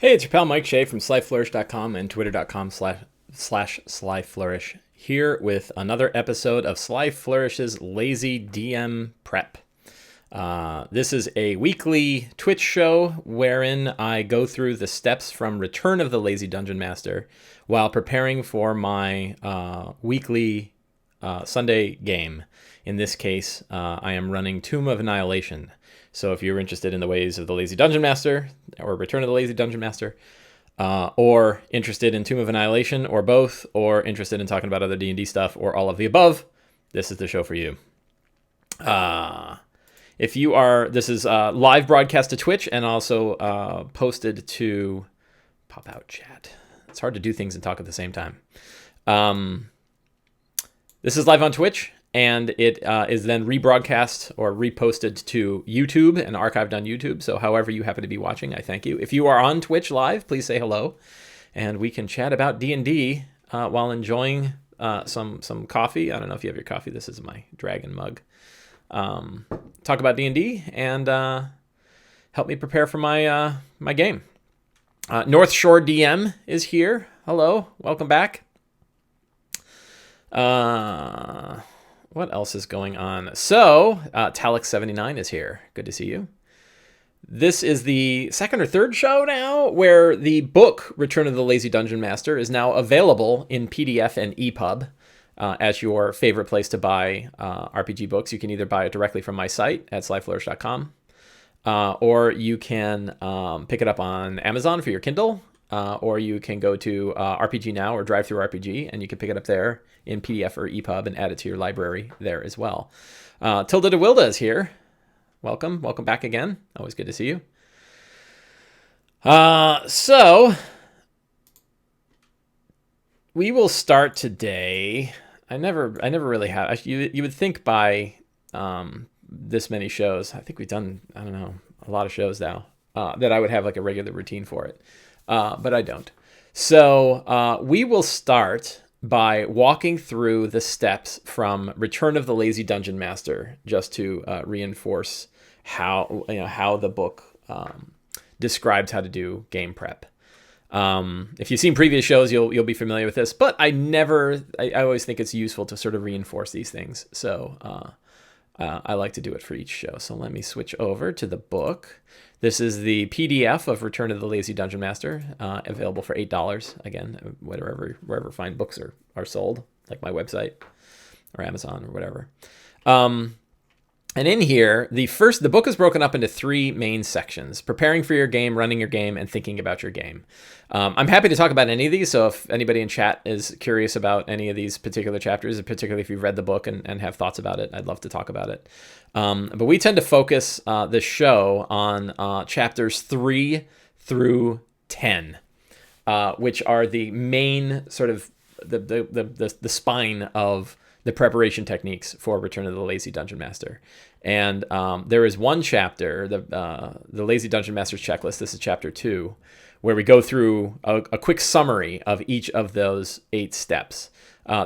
Hey, it's your pal Mike Shea from slyflourish.com and twitter.com/slyflourish here with another episode of Sly Flourish's Lazy DM Prep. This is a weekly Twitch show wherein I go through the steps from Return of the Lazy Dungeon Master while preparing for my weekly Sunday game. In this case, I am running Tomb of Annihilation. So if you're interested in the ways of the Lazy Dungeon Master, or Return of the Lazy Dungeon Master, or interested in Tomb of Annihilation, or both, or interested in talking about other D&D stuff, or all of the above, this is the show for you. If you are, this is live broadcast to Twitch and also posted to Pop Out Chat. It's hard to do things and talk at the same time. This is live on Twitch, and it is then rebroadcast or reposted to YouTube and archived on YouTube. So however you happen to be watching, I thank you. If you are on Twitch live, please say hello, and we can chat about D&D while enjoying some coffee. I don't know if you have your coffee. This is my dragon mug. Talk about D&D and help me prepare for my my game. North Shore DM is here. Hello, welcome back. What else is going on? So, Talix79 is here. Good to see you. This is the second or third show now where the book Return of the Lazy Dungeon Master is now available in PDF and EPUB as your favorite place to buy RPG books. You can either buy it directly from my site at slyflourish.com or you can pick it up on Amazon for your Kindle. Or you can go to RPG Now or Drive Through RPG, and you can pick it up there in PDF or EPUB and add it to your library there as well. Tilda DeWilda is here. Welcome back again. Always good to see you. So we will start today. I never really have. You would think by this many shows, I think we've done, I don't know, a lot of shows now, that I would have like a regular routine for it. But I don't. So we will start by walking through the steps from Return of the Lazy Dungeon Master, just to reinforce how the book describes how to do game prep. If you've seen previous shows, you'll be familiar with this. But I always think it's useful to sort of reinforce these things. So I like to do it for each show. So let me switch over to the book. This is the PDF of Return of the Lazy Dungeon Master, available for $8. Again, wherever fine books are sold, like my website or Amazon or whatever. And in here, the book is broken up into three main sections: preparing for your game, running your game, and thinking about your game. I'm happy to talk about any of these, so if anybody in chat is curious about any of these particular chapters, particularly if you've read the book and have thoughts about it, I'd love to talk about it. But we tend to focus this show on chapters 3 through 10, which are the main sort of the spine of the preparation techniques for Return of the Lazy Dungeon Master. And there is one chapter, the Lazy Dungeon Master's Checklist, this is chapter 2, where we go through a quick summary of each of those 8 steps.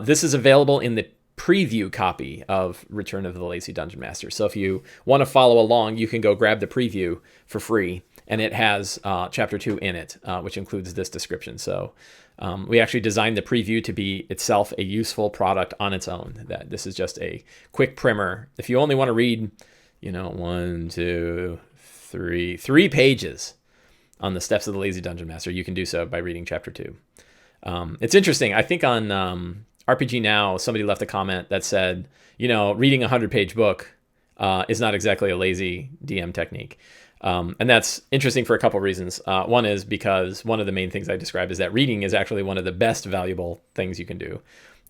This is available in the preview copy of Return of the Lazy Dungeon Master. So if you want to follow along, you can go grab the preview for free, and it has chapter 2 in it, which includes this description. So we actually designed the preview to be itself a useful product on its own. That this is just a quick primer. If you only want to read, 1, 2, 3 pages on the steps of the Lazy Dungeon Master, you can do so by reading chapter 2. It's interesting. I think on RPG Now, somebody left a comment that said, reading a 100-page book is not exactly a lazy DM technique. And that's interesting for a couple reasons. One is because one of the main things I described is that reading is actually one of the best valuable things you can do,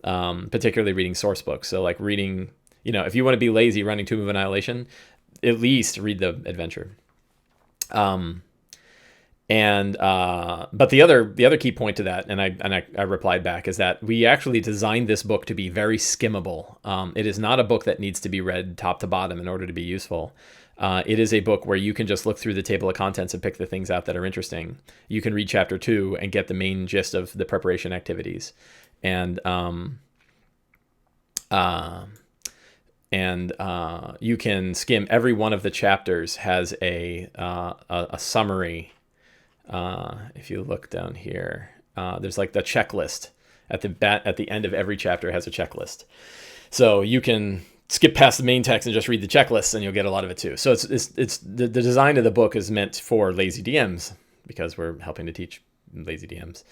particularly reading source books. So like reading, if you want to be lazy running Tomb of Annihilation, at least read the adventure. But the other key point to that, and I replied back, is that we actually designed this book to be very skimmable. It is not a book that needs to be read top to bottom in order to be useful. It is a book where you can just look through the table of contents and pick the things out that are interesting. You can read chapter 2 and get the main gist of the preparation activities. And you can skim every one of the chapters has a summary If you look down here, there's like the checklist at the end of every chapter has a checklist. So you can skip past the main text and just read the checklist, and you'll get a lot of it too. So it's the design of the book is meant for lazy DMs because we're helping to teach lazy DMs.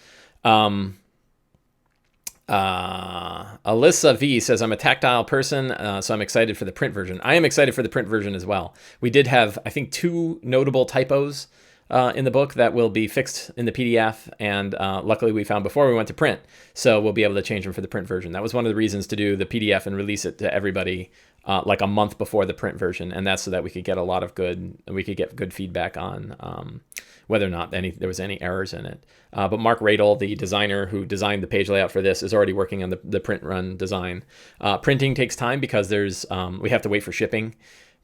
Alyssa V says, I'm a tactile person, so I'm excited for the print version. I am excited for the print version as well. We did have, I think, 2 notable typos in the book that will be fixed in the PDF, and luckily we found before we went to print, so we'll be able to change them for the print version. That was one of the reasons to do the PDF and release it to everybody like a month before the print version, and that's so that we could get good feedback on whether or not there was any errors in it. But Mark Radel, the designer who designed the page layout for this, is already working on the print run design. Printing takes time because we have to wait for shipping.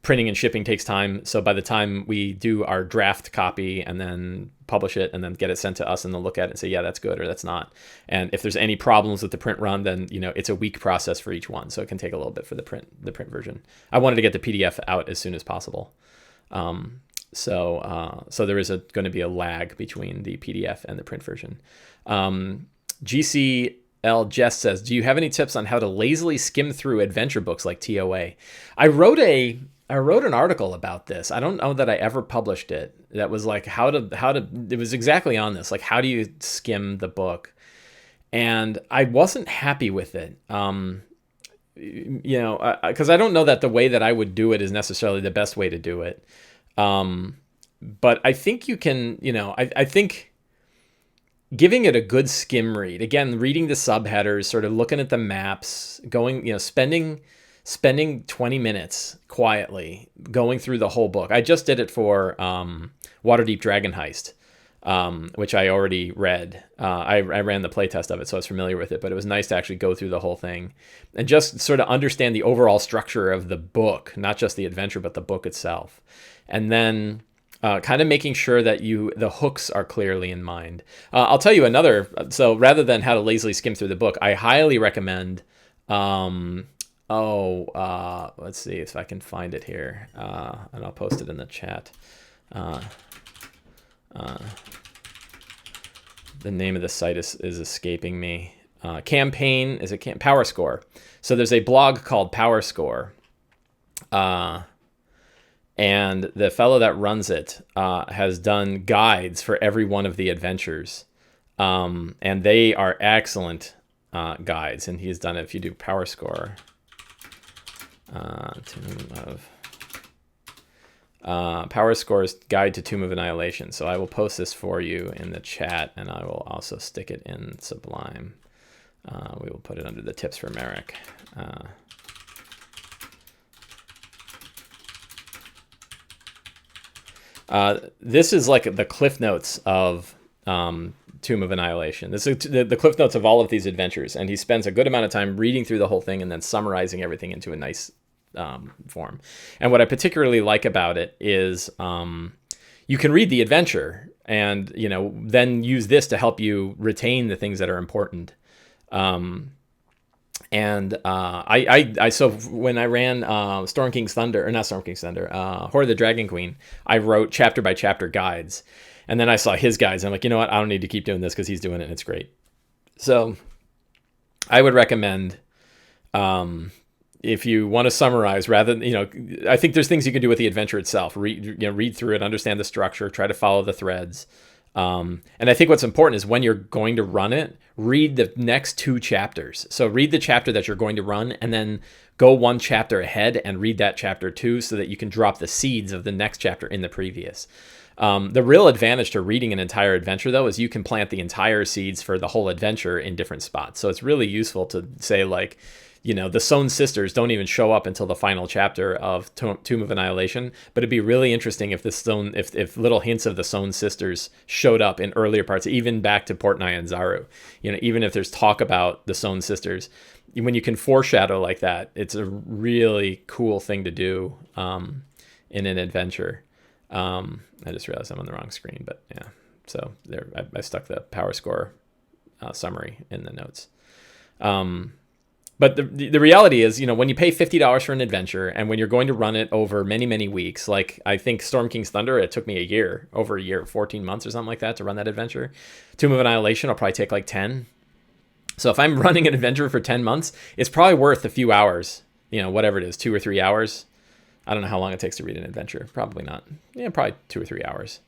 Printing and shipping takes time. So by the time we do our draft copy and then publish it and then get it sent to us and they'll look at it and say, yeah, that's good or that's not. And if there's any problems with the print run, then it's a week process for each one. So it can take a little bit for the print version. I wanted to get the PDF out as soon as possible. So there is going to be a lag between the PDF and the print version. GCL Jess says, do you have any tips on how to lazily skim through adventure books like TOA? I wrote an article about this. I don't know that I ever published it. That was like how to, it was exactly on this. Like, how do you skim the book? And I wasn't happy with it. Because I don't know that the way that I would do it is necessarily the best way to do it. But I think you can, I think giving it a good skim read, again, reading the subheaders, sort of looking at the maps, going, spending 20 minutes quietly going through the whole book. I just did it for Waterdeep Dragon Heist, which I already read. I ran the playtest of it, so I was familiar with it, but it was nice to actually go through the whole thing and just sort of understand the overall structure of the book, not just the adventure, but the book itself. And then kind of making sure that the hooks are clearly in mind. I'll tell you another, so rather than how to lazily skim through the book, I highly recommend, let's see if I can find it here, and I'll post it in the chat. The name of the site is escaping me. Campaign is Power Score. So there's a blog called Power Score, and the fellow that runs it has done guides for every one of the adventures, and they are excellent guides. And he's done it. If you do Power Score, Power Score's Guide to Tomb of Annihilation. So I will post this for you in the chat, and I will also stick it in Sublime. We will put it under the tips for Merric. This is like the Cliff Notes of Tomb of Annihilation. This is the Cliff Notes of all of these adventures, and he spends a good amount of time reading through the whole thing and then summarizing everything into a nice form. And what I particularly like about it is you can read the adventure and then use this to help you retain the things that are important. So when I ran Storm King's Thunder, or not Storm King's Thunder, Horror of the Dragon Queen, I wrote chapter by chapter guides. And then I saw his guides, and I'm like, you know what? I don't need to keep doing this because he's doing it and it's great. So I would recommend, if you want to summarize, rather than, I think there's things you can do with the adventure itself. Read through it, understand the structure, try to follow the threads. And I think what's important is when you're going to run it, read the next 2 chapters. So read the chapter that you're going to run and then go 1 chapter ahead and read that chapter too, so that you can drop the seeds of the next chapter in the previous. The real advantage to reading an entire adventure, though, is you can plant the entire seeds for the whole adventure in different spots. So it's really useful to say, like, the Sown sisters don't even show up until the final chapter of Tomb of Annihilation. But it'd be really interesting if if little hints of the Sown sisters showed up in earlier parts, even back to Portnai and Zaru. Even if there's talk about the Sown sisters, when you can foreshadow like that, it's a really cool thing to do in an adventure. I just realized I'm on the wrong screen, but yeah. So there, I stuck the Power Score summary in the notes. But the reality is, when you pay $50 for an adventure, and when you're going to run it over many, many weeks, like I think Storm King's Thunder, it took me over a year, 14 months or something like that to run that adventure. Tomb of Annihilation will probably take like 10. So if I'm running an adventure for 10 months, it's probably worth a few hours, whatever it is, 2 or 3 hours. I don't know how long it takes to read an adventure. Probably not. Yeah, probably 2 or 3 hours.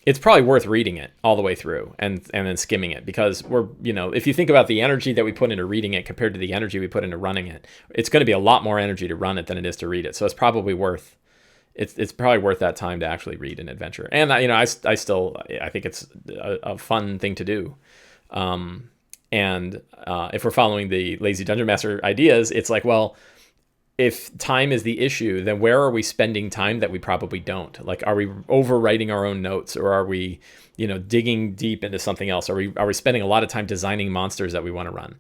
It's probably worth reading it all the way through and then skimming it, because if you think about the energy that we put into reading it compared to the energy we put into running it, it's going to be a lot more energy to run it than it is to read it. So it's probably worth that time to actually read an adventure. And I think it's a fun thing to do. If we're following the lazy dungeon master ideas, it's like, well, if time is the issue, then where are we spending time that we probably don't? Like, are we overwriting our own notes, or are we, digging deep into something else? Are we spending a lot of time designing monsters that we want to run?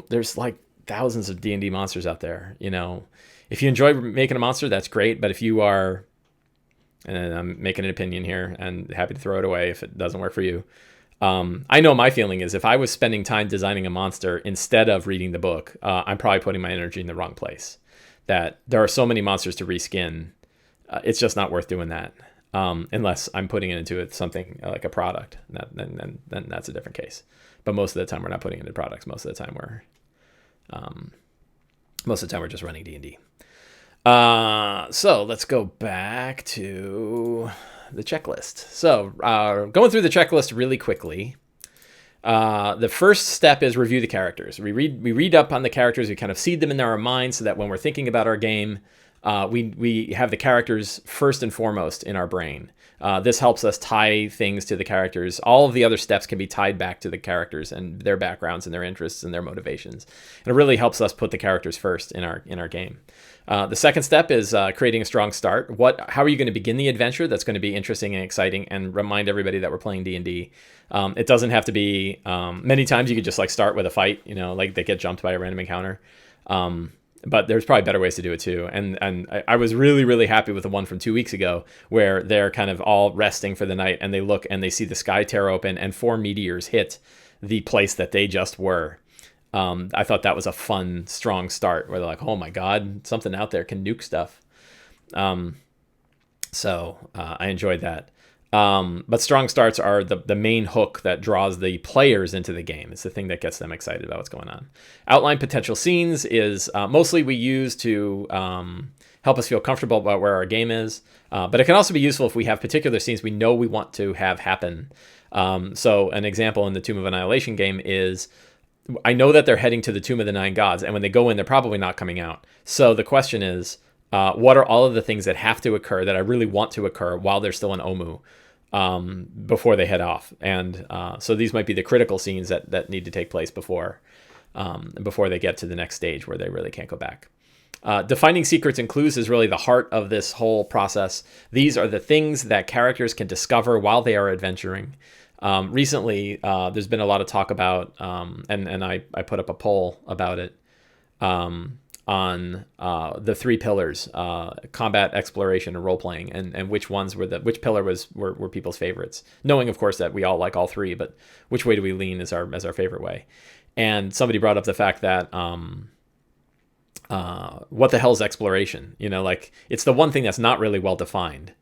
There's like thousands of D&D monsters out there. If you enjoy making a monster, that's great. But if you are, and I'm making an opinion here and happy to throw it away if it doesn't work for you. I know my feeling is if I was spending time designing a monster instead of reading the book, I'm probably putting my energy in the wrong place. That there are so many monsters to reskin, it's just not worth doing that, unless I'm putting it into something like a product. Then that's a different case. But most of the time, we're not putting it into products. Most of the time, we're just running D&D. So let's go back to the checklist. So going through the checklist really quickly. The first step is review the characters. We read up on the characters. We kind of seed them in our minds so that when we're thinking about our game, we have the characters first and foremost in our brain. This helps us tie things to the characters. All of the other steps can be tied back to the characters and their backgrounds and their interests and their motivations. And it really helps us put the characters first in our game. The second step is creating a strong start. How are you going to begin the adventure that's going to be interesting and exciting, and remind everybody that we're playing D&D. It doesn't have to be, many times you could just like start with a fight, like they get jumped by a random encounter. But there's probably better ways to do it too. And I was really, really happy with the one from 2 weeks ago where they're kind of all resting for the night, and they look and they see the sky tear open and 4 meteors hit the place that they just were. I thought that was a fun, strong start where they're like, oh my God, something out there can nuke stuff. So I enjoyed that. But strong starts are the main hook that draws the players into the game. It's the thing that gets them excited about what's going on. Outline potential scenes is mostly we use to help us feel comfortable about where our game is. But it can also be useful if we have particular scenes we know we want to have happen. So an example in the Tomb of Annihilation game is, I know that they're heading to the Tomb of the Nine Gods, and when they go in, they're probably not coming out. So the question is, what are all of the things that have to occur that I really want to occur while they're still in Omu before they head off? And so these might be the critical scenes that need to take place before they get to the next stage where they really can't go back. Defining secrets and clues is really the heart of this whole process. These are the things that characters can discover while they are adventuring. Recently, there's been a lot of talk about, and I put up a poll about it, on the 3 pillars, combat, exploration, and role-playing, and which pillar were people's favorites, knowing of course that we all like all 3, but which way do we lean as our favorite way? And somebody brought up the fact that what the hell is exploration? Like, it's the one thing that's not really well defined.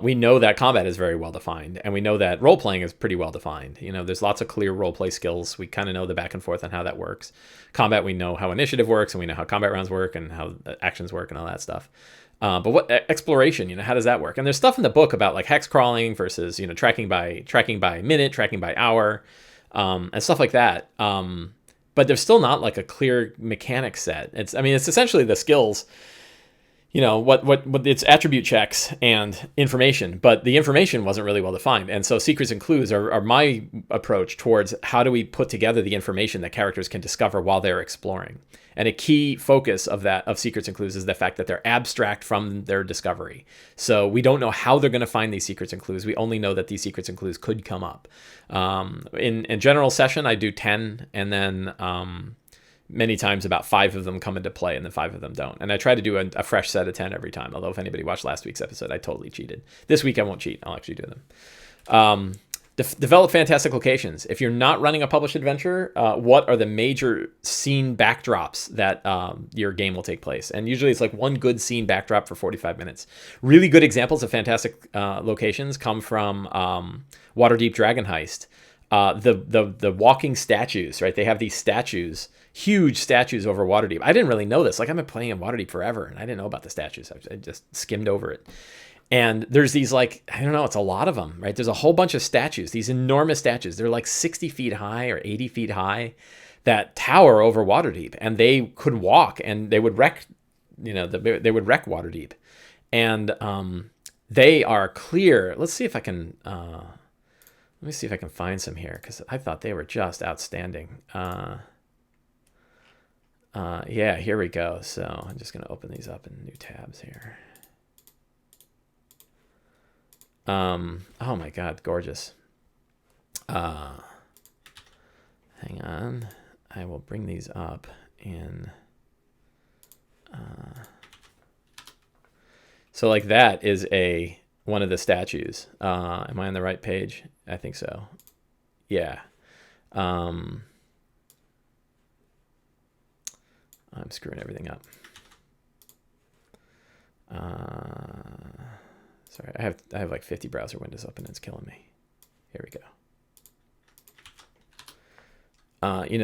We know that combat is very well defined, and we know that role playing is pretty well defined. There's lots of clear role play skills. We kind of know the back and forth on how that works. Combat, we know how initiative works, and we know how combat rounds work and how actions work and all that stuff. But what exploration? How does that work? And there's stuff in the book about like hex crawling versus tracking by minute, tracking by hour, and stuff like that. But there's still not like a clear mechanic set. It's essentially the skills. What it's attribute checks and information, but the information wasn't really well defined. And so secrets and clues are my approach towards how do we put together the information that characters can discover while they're exploring. And a key focus of secrets and clues is the fact that they're abstract from their discovery. So we don't know how they're going to find these secrets and clues. We only know that these secrets and clues could come up. In general session, I do 10, and then many times about 5 of them come into play and then 5 of them don't. And I try to do a fresh set of 10 every time. Although if anybody watched last week's episode, I totally cheated. This week I won't cheat. I'll actually do them. Develop fantastic locations. If you're not running a published adventure, what are the major scene backdrops that your game will take place? And usually it's like one good scene backdrop for 45 minutes. Really good examples of fantastic locations come from Waterdeep Dragon Heist. The walking statues, right? They have these statues, huge statues over Waterdeep. I didn't really know this. Like, I've been playing in Waterdeep forever, and I didn't know about the statues. I just skimmed over it. And there's these, like, I don't know, it's a lot of them, right? There's a whole bunch of statues, these enormous statues. They're like 60 feet high or 80 feet high that tower over Waterdeep. And they could walk, and they would wreck, they would wreck Waterdeep. And they are clear. Let's see if I can, let me see if I can find some here, because I thought they were just outstanding. Yeah, here we go. So I'm just going to open these up in new tabs here. Oh my God, gorgeous. Hang on. I will bring these up in, so like that is one of the statues. Am I on the right page? I think so. Yeah. I'm screwing everything up. Sorry, I have like 50 browser windows open. It's killing me. Here we go.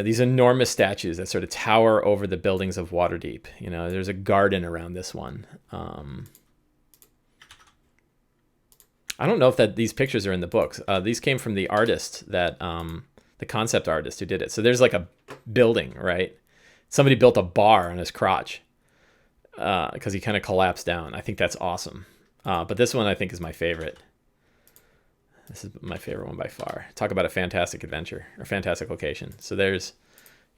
These enormous statues that sort of tower over the buildings of Waterdeep. There's a garden around this one. I don't know if these pictures are in the books. These came from the artist the concept artist who did it. So there's like a building, right? Somebody built a bar on his crotch because he kind of collapsed down. I think that's awesome. But this one I think is my favorite. This is my favorite one by far. Talk about a fantastic adventure or fantastic location. So there's,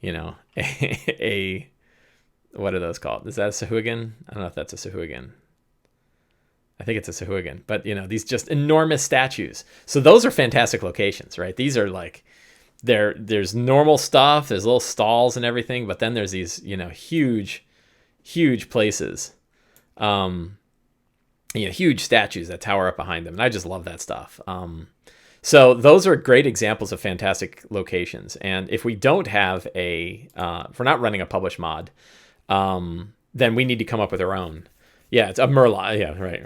a what are those called? Is that a Sahuagin? I don't know if that's a Sahuagin. I think it's a Sahuagin. But, these just enormous statues. So those are fantastic locations, right? These are like, there's normal stuff. There's little stalls and everything. But then there's these, huge, huge places. Huge statues that tower up behind them. And I just love that stuff. So those are great examples of fantastic locations. And if we don't have if we're not running a published mod, then we need to come up with our own. Yeah, it's a Murloc. Yeah, right.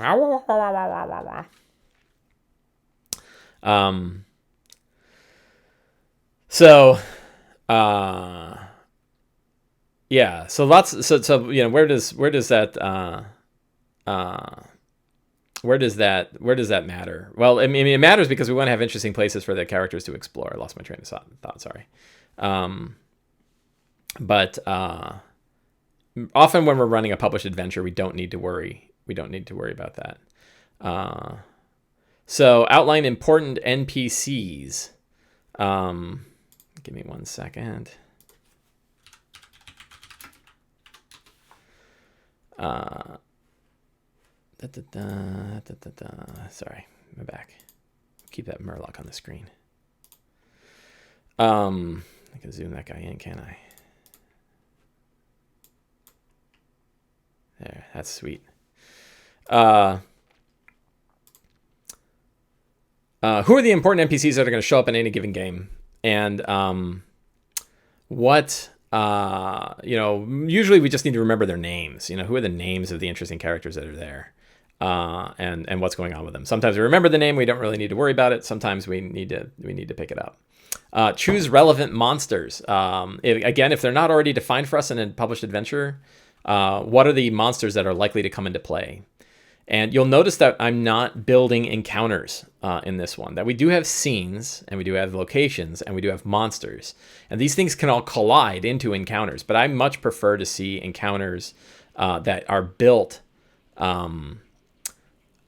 Yeah. So lots. So where does that where does that matter? Well, I mean, it matters because we want to have interesting places for the characters to explore. I lost my train of thought. Sorry. But often when we're running a published adventure, we don't need to worry. We don't need to worry about that. So outline important NPCs. Give me 1 second. Sorry, I'm back. Keep that Murloc on the screen. I can zoom that guy in, can't I? There, that's sweet. Who are the important NPCs that are going to show up in any given game? And usually we just need to remember their names. Who are the names of the interesting characters that are there? And what's going on with them. Sometimes we remember the name, we don't really need to worry about it. Sometimes we need to pick it up. Choose relevant monsters. If they're not already defined for us in a published adventure, what are the monsters that are likely to come into play? And you'll notice that I'm not building encounters in this one, that we do have scenes and we do have locations and we do have monsters. And these things can all collide into encounters, but I much prefer to see encounters that are built on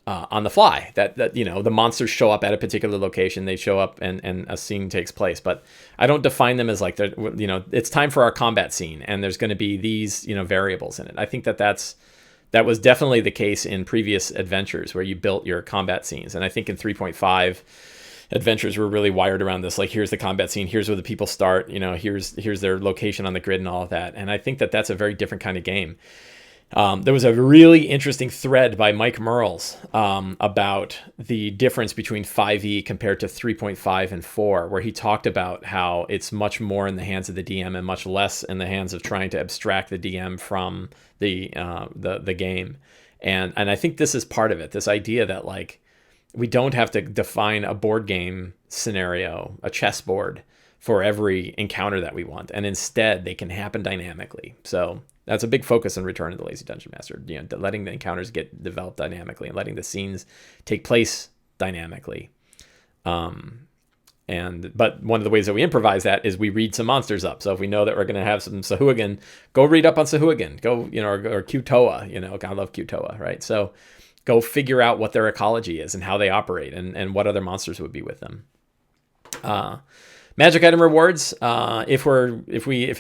the fly, that the monsters show up at a particular location, they show up and a scene takes place. But I don't define them as like, it's time for our combat scene and there's going to be these, variables in it. I think that was definitely the case in previous adventures where you built your combat scenes. And I think in 3.5 adventures were really wired around this, like, here's the combat scene, here's where the people start, here's their location on the grid and all of that. And I think that that's a very different kind of game. There was a really interesting thread by Mike Merles about the difference between 5e compared to 3.5 and 4, where he talked about how it's much more in the hands of the DM and much less in the hands of trying to abstract the DM from the game. And I think this is part of it, this idea that like we don't have to define a board game scenario, a chessboard, for every encounter that we want, and instead they can happen dynamically. So that's a big focus in Return of the Lazy Dungeon Master, letting the encounters get developed dynamically and letting the scenes take place dynamically. But one of the ways that we improvise that is we read some monsters up. So if we know that we're going to have some Sahuagin, go read up on Sahuagin. Go, or Qtoa. I love Qtoa, right? So go figure out what their ecology is and how they operate, and what other monsters would be with them. Magic item rewards. If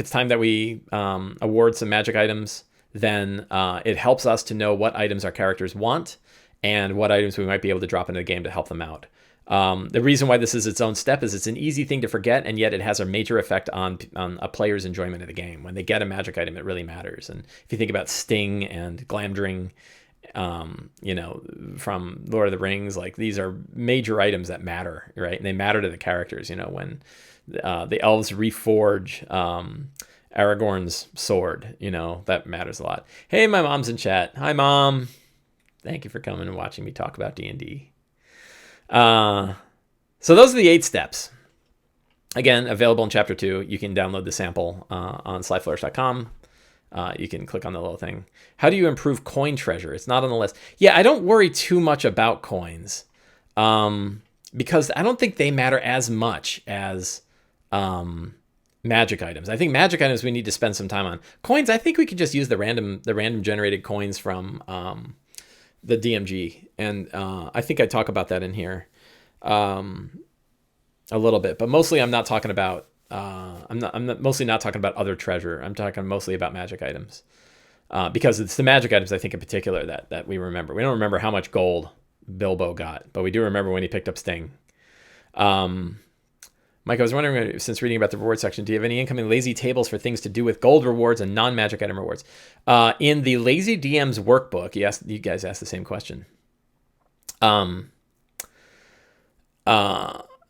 it's time that we award some magic items, then it helps us to know what items our characters want and what items we might be able to drop into the game to help them out. The reason why this is its own step is it's an easy thing to forget, and yet it has a major effect on a player's enjoyment of the game. When they get a magic item, it really matters. And if you think about Sting and Glamdring, from Lord of the Rings, like these are major items that matter, right? And they matter to the characters. When the elves reforge Aragorn's sword, that matters a lot. Hey, my mom's in chat. Hi, Mom. Thank you for coming and watching me talk about D&D. So those are the 8 steps. Again, available in Chapter 2. You can download the sample on slyflourish.com. You can click on the little thing. How do you improve coin treasure? It's not on the list. Yeah, I don't worry too much about coins because I don't think they matter as much as magic items. I think magic items we need to spend some time on. Coins, I think we could just use the random generated coins from the DMG, and I think I talk about that in here a little bit, but mostly I'm not talking about. I'm mostly not talking about other treasure. I'm talking mostly about magic items, because it's the magic items I think in particular that we remember. We don't remember how much gold Bilbo got, but we do remember when he picked up Sting. Mike, I was wondering, since reading about the reward section, do you have any incoming lazy tables for things to do with gold rewards and non-magic item rewards? In the Lazy DM's workbook, you guys asked the same question.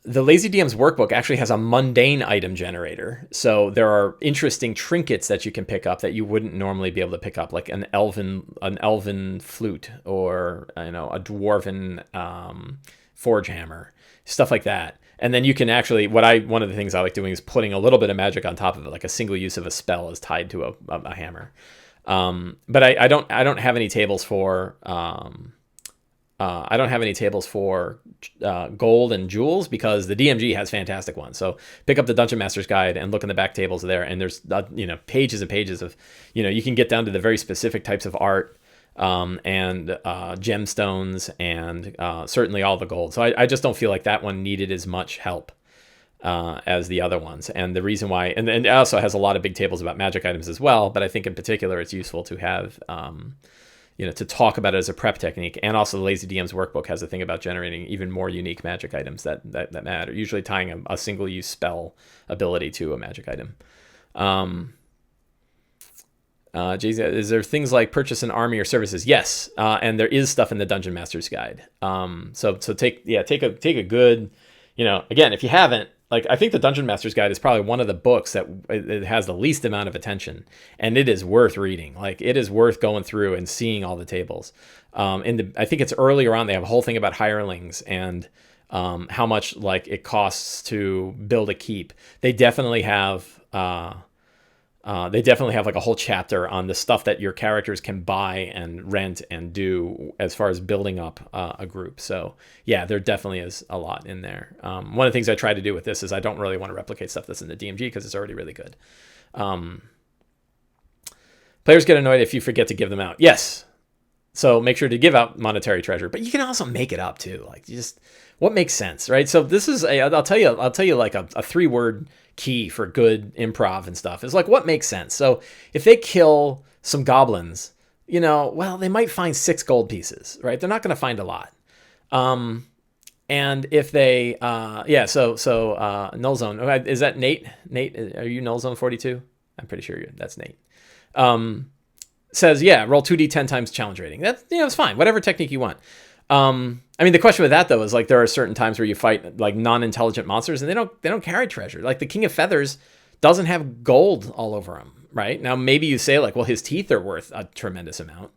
The Lazy DM's workbook actually has a mundane item generator. So there are interesting trinkets that you can pick up that you wouldn't normally be able to pick up, like an elven flute, or a dwarven forge hammer, stuff like that. And then you can actually, one of the things I like doing is putting a little bit of magic on top of it, like a single use of a spell is tied to a hammer. But I don't have any tables for gold and jewels, because the DMG has fantastic ones. So pick up the Dungeon Master's Guide and look in the back tables there, and there's pages and pages of you can get down to the very specific types of art, and gemstones, and certainly all the gold. So I just don't feel like that one needed as much help as the other ones. And the reason why, and it also has a lot of big tables about magic items as well, but I think in particular it's useful to have to talk about it as a prep technique. And also the Lazy DM's workbook has a thing about generating even more unique magic items that matter, usually tying a single use spell ability to a magic item. Jay-Z, is there things like purchase an army or services? Yes, and there is stuff in the Dungeon Master's Guide. So take a good, again, if you haven't, I think the Dungeon Master's Guide is probably one of the books that it has the least amount of attention, and it is worth reading. It is worth going through and seeing all the tables. I think it's earlier on, they have a whole thing about hirelings and how much it costs to build a keep. They definitely have a whole chapter on the stuff that your characters can buy and rent and do as far as building up a group. So yeah, there definitely is a lot in there. One of the things I try to do with this is I don't really want to replicate stuff that's in the DMG because it's already really good. Players get annoyed if you forget to give them out. Yes. So make sure to give out monetary treasure, but you can also make it up too. What makes sense, right? So this is I'll tell you a 3-word key for good improv and stuff is what makes sense. So if they kill some goblins, they might find 6 gold pieces, right? They're not going to find a lot. And if they, null zone, is that Nate? Nate, are you null zone 42? I'm pretty sure that's Nate. says, yeah, roll 2d10 times challenge rating. That's, it's fine. Whatever technique you want. I mean, the question with that though is like there are certain times where you fight like non-intelligent monsters and they don't carry treasure. Like the King of Feathers doesn't have gold all over him, right? Now maybe you say like, well, his teeth are worth a tremendous amount,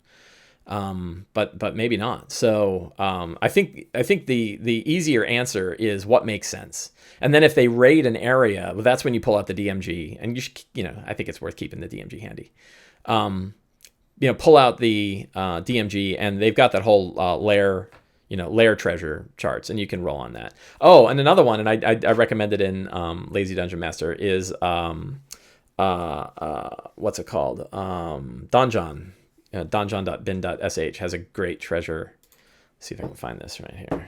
but maybe not. So I think the easier answer is what makes sense. And then if they raid an area, well, that's when you pull out the DMG, and you should, I think it's worth keeping the DMG handy. Pull out the DMG, and they've got that whole lair treasure charts, and you can roll on that. Oh, and another one, and I recommend it in Lazy Dungeon Master is what's it called? Donjon. Donjon.bin.sh has a great treasure. Let's see if I can find this right here.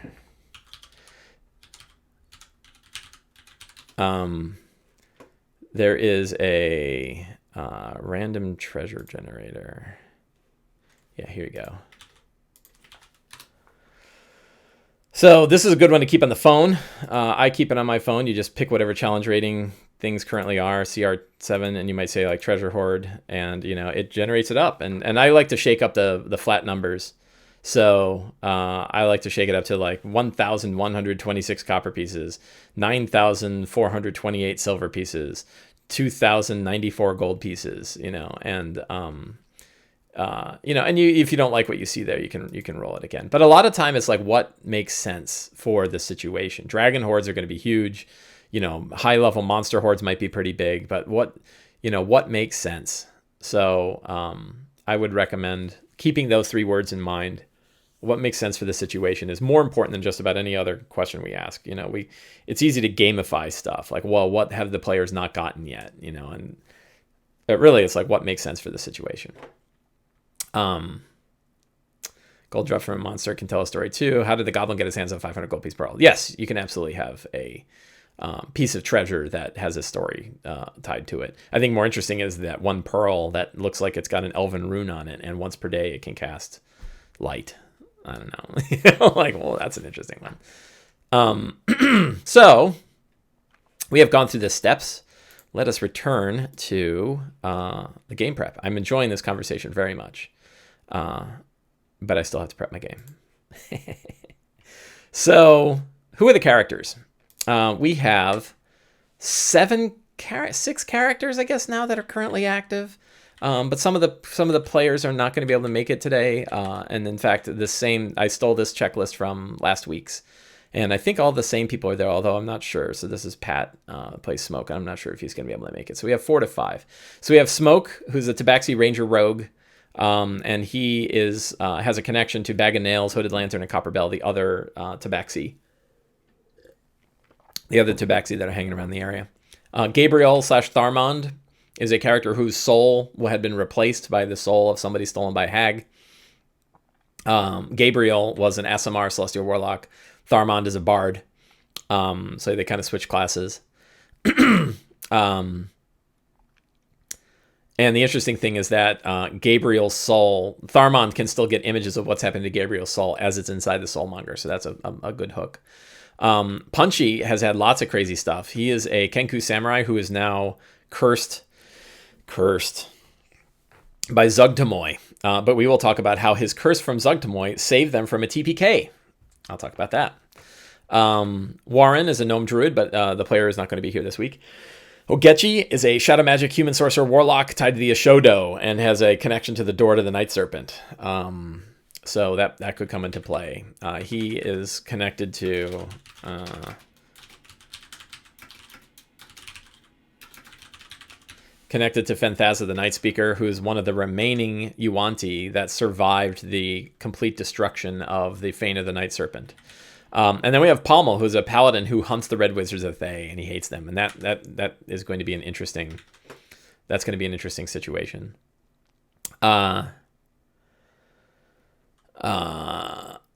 There is a random treasure generator. Yeah, here you go. So this is a good one to keep on the phone. I keep it on my phone. You just pick whatever challenge rating things currently are, CR7, and you might say like treasure hoard, and it generates it up. And I like to shake up the flat numbers. So I like to shake it up to like 1,126 copper pieces, 9,428 silver pieces, 2,094 gold pieces, and if you don't like what you see there, you can roll it again. But a lot of time it's like what makes sense for the situation. Dragon hordes are going to be huge, high level monster hordes might be pretty big, but what makes sense. So I would recommend keeping those three words in mind. What makes sense for the situation is more important than just about any other question we ask. It's easy to gamify stuff like, well, what have the players not gotten yet? But really it's like what makes sense for the situation. Gold drop from a monster can tell a story too. How did the goblin get his hands on 500 gold piece pearl? Yes, you can absolutely have a piece of treasure that has a story tied to it. I think more interesting is that one pearl that looks like it's got an elven rune on it, and once per day it can cast light. I don't know. Like, well, that's an interesting one. So we have gone through the steps. Let us return to the game prep. I'm enjoying this conversation very much, but I still have to prep my game. So who are the characters? We have 6 characters, I guess, now that are currently active. But some of the players are not going to be able to make it today. And in fact, I stole this checklist from last week's, and I think all the same people are there, although I'm not sure. So this is Pat, plays Smoke. I'm not sure if he's going to be able to make it. So we have 4 to 5. So we have Smoke, who's a Tabaxi Ranger rogue. And he has a connection to Bag of Nails, Hooded Lantern, and Copper Bell, the other Tabaxi that are hanging around the area. Gabriel/Tharmond is a character whose soul had been replaced by the soul of somebody stolen by Hag. Gabriel was an Asimar Celestial Warlock. Tharmond is a bard. So they kind of switch classes. And the interesting thing is that Gabriel's soul, Tharmond can still get images of what's happening to Gabriel's soul as it's inside the Soulmonger. So that's a good hook. Punchy has had lots of crazy stuff. He is a Kenku samurai who is now cursed by Zugtamoy. But we will talk about how his curse from Zugtamoy saved them from a TPK. I'll talk about that. Warren is a gnome druid, but the player is not going to be here this week. Ogechi is a shadow magic human sorcerer warlock tied to the Ashodo and has a connection to the door to the Night Serpent. So that could come into play. He is connected to... connected to Fenthaza the Night Speaker, who is one of the remaining Yuanti that survived the complete destruction of the Fane of the Night Serpent. And then we have Palmel, who's a paladin who hunts the Red Wizards of Thay, and he hates them. And that is going to be an interesting situation.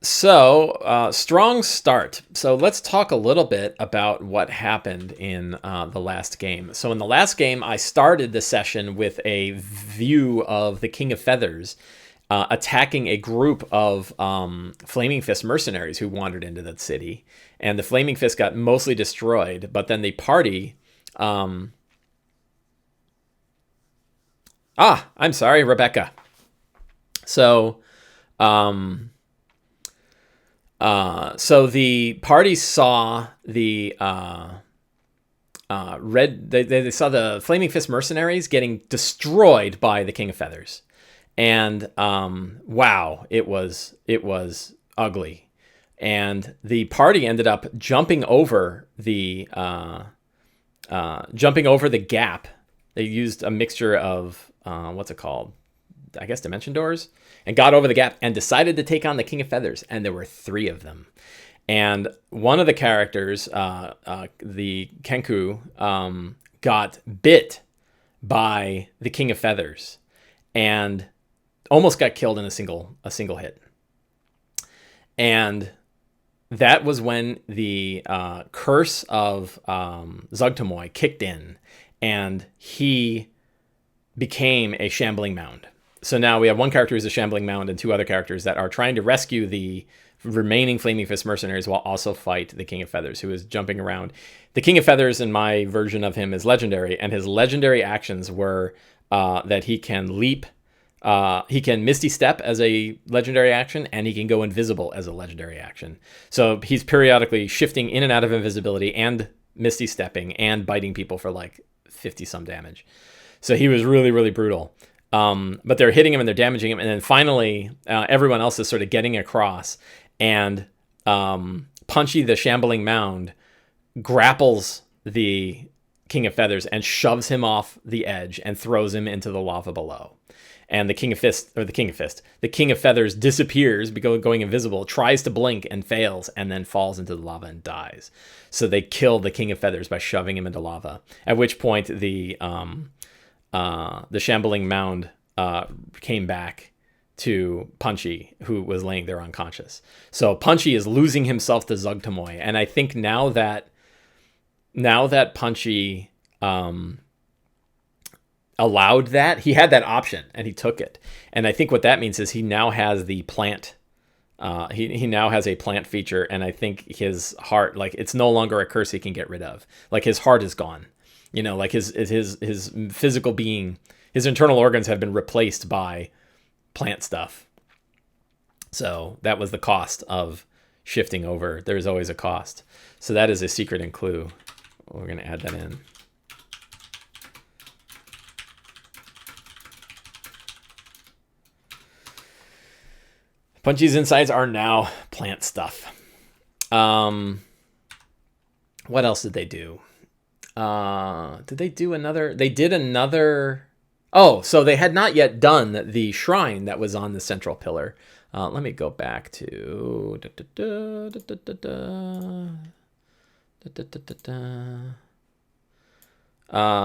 So strong start. So let's talk a little bit about what happened in the last game. So in the last game, I started the session with a view of the King of Feathers attacking a group of Flaming Fist mercenaries who wandered into the city. And the Flaming Fist got mostly destroyed, but then the party... I'm sorry, Rebecca. So, so the party saw the they saw the Flaming Fist mercenaries getting destroyed by the King of Feathers, and wow, it was ugly, and the party ended up jumping over the gap. They used a mixture of what's it called? I guess dimension doors, and got over the gap and decided to take on the King of Feathers. And there were 3 of them. And one of the characters, the Kenku, got bit by the King of Feathers and almost got killed in a single hit. And that was when the curse of Zugtamoy kicked in, and he became a shambling mound. So now we have one character who's a shambling mound and 2 other characters that are trying to rescue the remaining Flaming Fist mercenaries while also fight the King of Feathers, who is jumping around. The King of Feathers, in my version of him, is legendary, and his legendary actions were that he can leap, he can Misty Step as a legendary action, and he can go invisible as a legendary action. So he's periodically shifting in and out of invisibility and Misty Stepping and biting people for like 50 some damage. So he was really, really brutal. But they're hitting him and they're damaging him. And then finally, everyone else is sort of getting across. And Punchy, the shambling mound, grapples the King of Feathers and shoves him off the edge and throws him into the lava below. And the King of Feathers disappears, going invisible, tries to blink and fails, and then falls into the lava and dies. So they kill the King of Feathers by shoving him into lava. At which point the shambling mound came back to Punchy, who was laying there unconscious. So Punchy is losing himself to Zugtamoy, and I think now that Punchy allowed that, he had that option and he took it. And I think what that means is he now has the plant. He now has a plant feature, and I think his heart, like, it's no longer a curse he can get rid of. Like, his heart is gone. You know, like his physical being, his internal organs have been replaced by plant stuff. So that was the cost of shifting over. There's always a cost. So that is a secret and clue. We're going to add that in. Punchy's insides are now plant stuff. What else did they do? Did they do another? They did another. Oh, so they had not yet done the shrine that was on the central pillar. Let me go back to.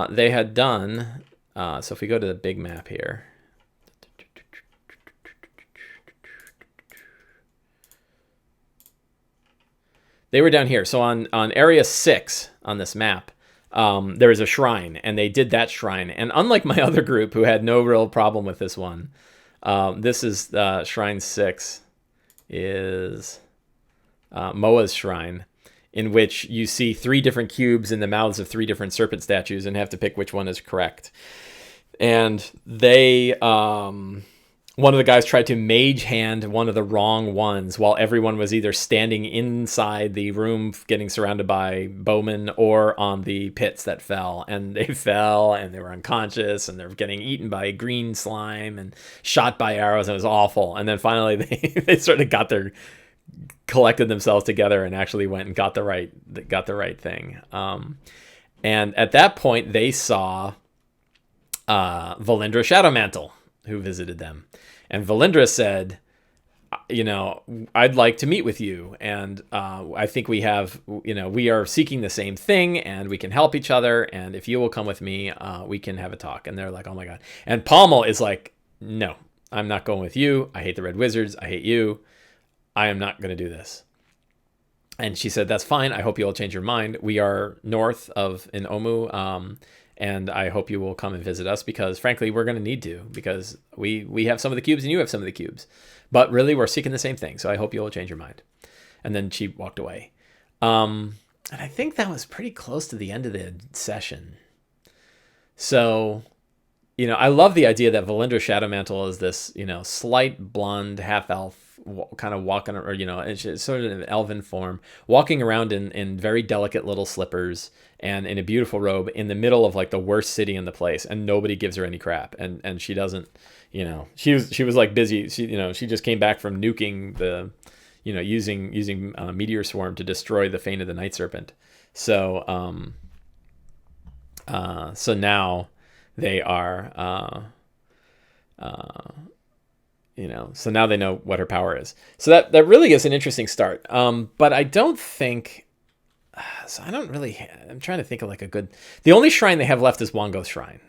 They had done. So if we go to the big map here. They were down here. So on area 6 on this map, there is a shrine, and they did that shrine. And unlike my other group, who had no real problem with this one, this is Shrine 6 is Moas Shrine, in which you see 3 different cubes in the mouths of 3 different serpent statues and have to pick which one is correct. And they... one of the guys tried to mage hand one of the wrong ones while everyone was either standing inside the room getting surrounded by bowmen or on the pits that fell. And they fell and they were unconscious and they were getting eaten by green slime and shot by arrows, and it was awful. And then finally they sort of collected themselves together and actually went and got the right thing. And at that point they saw Valindra Shadowmantle, who visited them. And Valindra said, you know, I'd like to meet with you. And I think we are seeking the same thing and we can help each other. And if you will come with me, we can have a talk. And they're like, oh my God. And Pommel is like, no, I'm not going with you. I hate the Red Wizards. I hate you. I am not going to do this. And she said, that's fine. I hope you'll change your mind. We are north in Omu. And I hope you will come and visit us because, frankly, we're going to need to, because we have some of the cubes and you have some of the cubes. But really, we're seeking the same thing. So I hope you'll change your mind. And then she walked away. And I think that was pretty close to the end of the session. So, I love the idea that Valindra's Shadow Mantle is this, slight blonde half elf kind of walking, or it's sort of an elven form, walking around in very delicate little slippers and in a beautiful robe in the middle of like the worst city in the place, and nobody gives her any crap, and she doesn't, she was like busy. She just came back from nuking the, using meteor swarm to destroy the Fane of the Night Serpent. So so now they are, so now they know what her power is. So that really is an interesting start. But I don't think, so I don't really, I'm trying to think of like a good, the only shrine they have left is Mongo Shrine.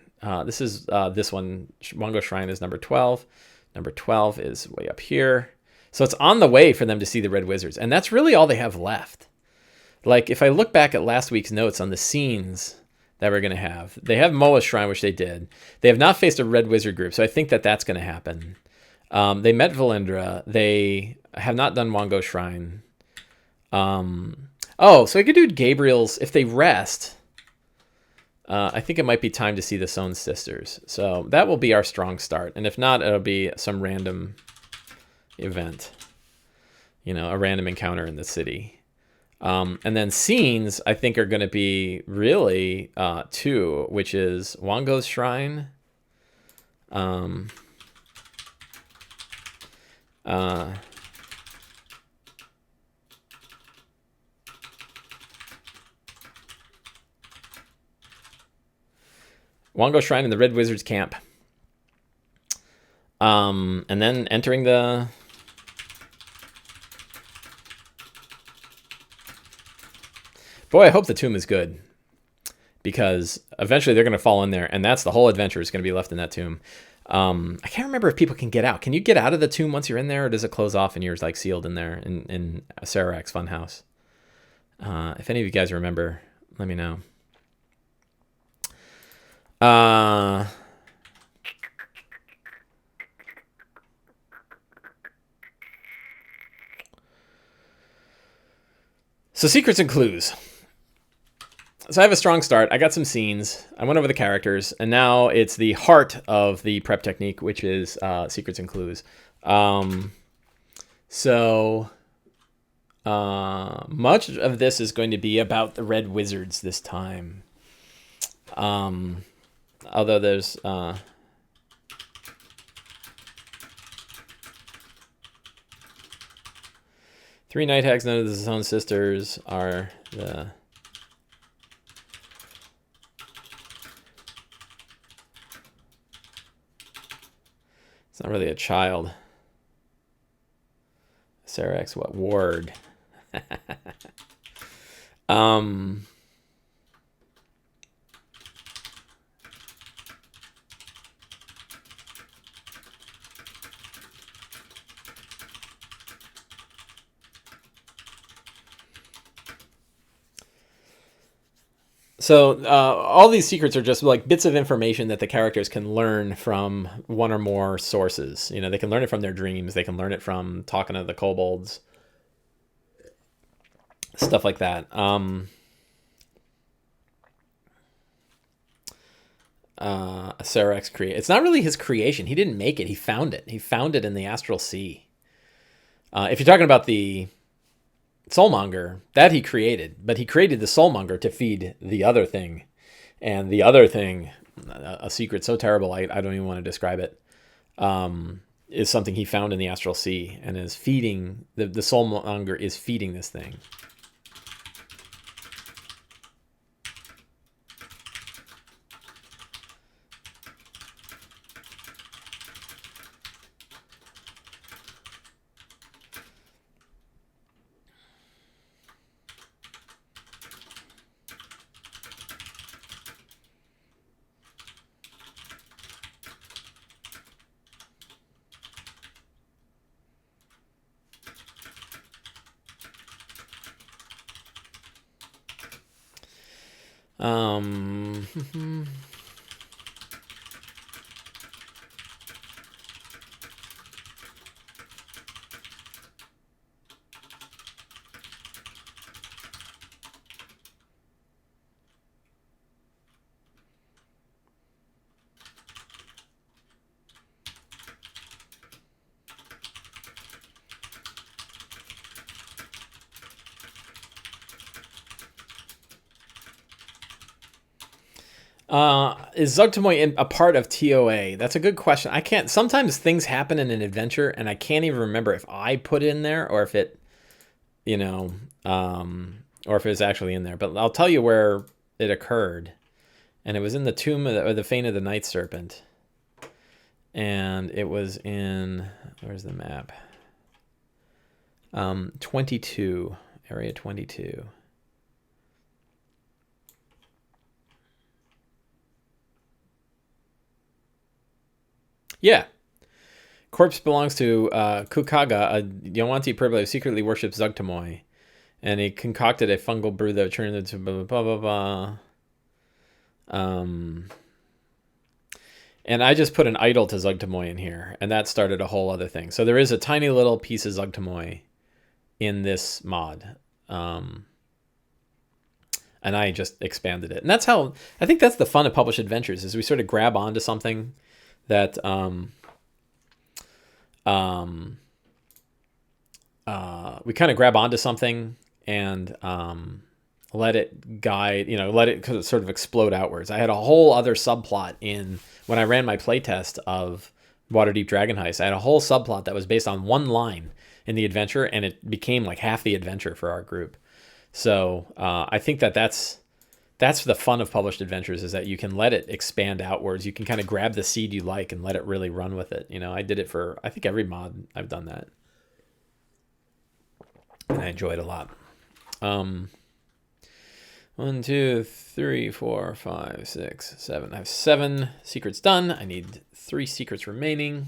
This is this one, Mongo Shrine is number 12. Number 12 is way up here. So it's on the way for them to see the Red Wizards. And that's really all they have left. Like if I look back at last week's notes on the scenes that we're going to have, they have Moas Shrine, which they did. They have not faced a Red Wizard group, so I think that's going to happen. They met Valindra. They have not done Mongo Shrine. So I could do Gabriel's if they rest. I think it might be time to see the Sown Sisters. So that will be our strong start. And if not, it'll be some random event. A random encounter in the city. And then scenes, I think, are going to be really 2, which is Wango's Shrine. Mongo Shrine in the Red Wizards camp. And then entering the... Boy, I hope the tomb is good. Because eventually they're going to fall in there, and that's the whole adventure is going to be left in that tomb. I can't remember if people can get out. Can you get out of the tomb once you're in there, or does it close off and you're like sealed in there in Sarak's funhouse? If any of you guys remember, let me know. So secrets and clues. So I have a strong start. I got some scenes. I went over the characters, and now it's the heart of the prep technique, which is secrets and clues. Much of this is going to be about the Red Wizards this time. Although there's... 3 Night Hags, none of the Sown Sisters are the... It's not really a child. Sarak's what? Ward. So all these secrets are just like bits of information that the characters can learn from one or more sources. They can learn it from their dreams. They can learn it from talking to the kobolds. Stuff like that. Sarak's create. It's not really his creation. He didn't make it. He found it. He found it in the Astral Sea. If you're talking about the Soulmonger, that he created, but he created the Soulmonger to feed the other thing, and the other thing, a secret so terrible I don't even want to describe it, is something he found in the Astral Sea and is feeding the Soulmonger is feeding this thing. Is Zugtamoy a part of TOA? That's a good question. I can't. Sometimes things happen in an adventure, and I can't even remember if I put it in there or if it, you know, or if it's actually in there. But I'll tell you where it occurred, and it was in the tomb or the Fane of the Night Serpent, and it was in, where's the map? 22, area 22. Yeah. Corpse belongs to Kukaga, a Yawanti Pueblo who secretly worships Zugtamoy. And he concocted a fungal brew that turned into blah, blah, blah, blah. And I just put an idol to Zugtamoy in here, and that started a whole other thing. So there is a tiny little piece of Zugtamoy in this mod. And I just expanded it. And that's how, I think that's the fun of published adventures, is we sort of grab onto something that we kind of grab onto something and let it guide, let it sort of explode outwards. I had a whole other subplot when I ran my playtest of Waterdeep Dragon Heist. I had a whole subplot that was based on one line in the adventure, and it became like half the adventure for our group. So I think that's the fun of published adventures, is that you can let it expand outwards. You can kind of grab the seed you like and let it really run with it. I did it for, I think, every mod I've done that. And I enjoy it a lot. 1, 2, 3, 4, 5, 6, 7. I have 7 secrets done. I need 3 secrets remaining.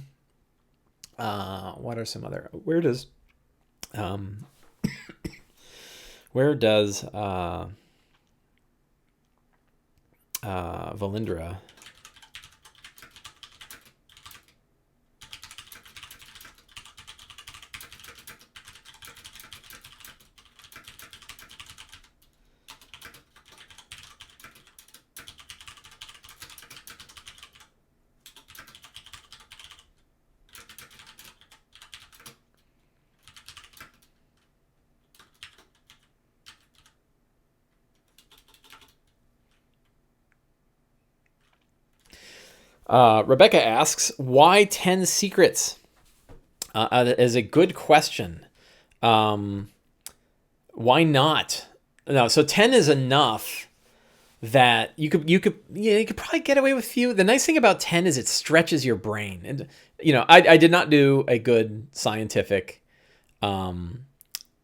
What are some other? Where does Valindra? Rebecca asks, why 10 secrets? Is a good question. Why not? No, so 10 is enough that you could probably get away with few. The nice thing about 10 is it stretches your brain. And I did not do a good scientific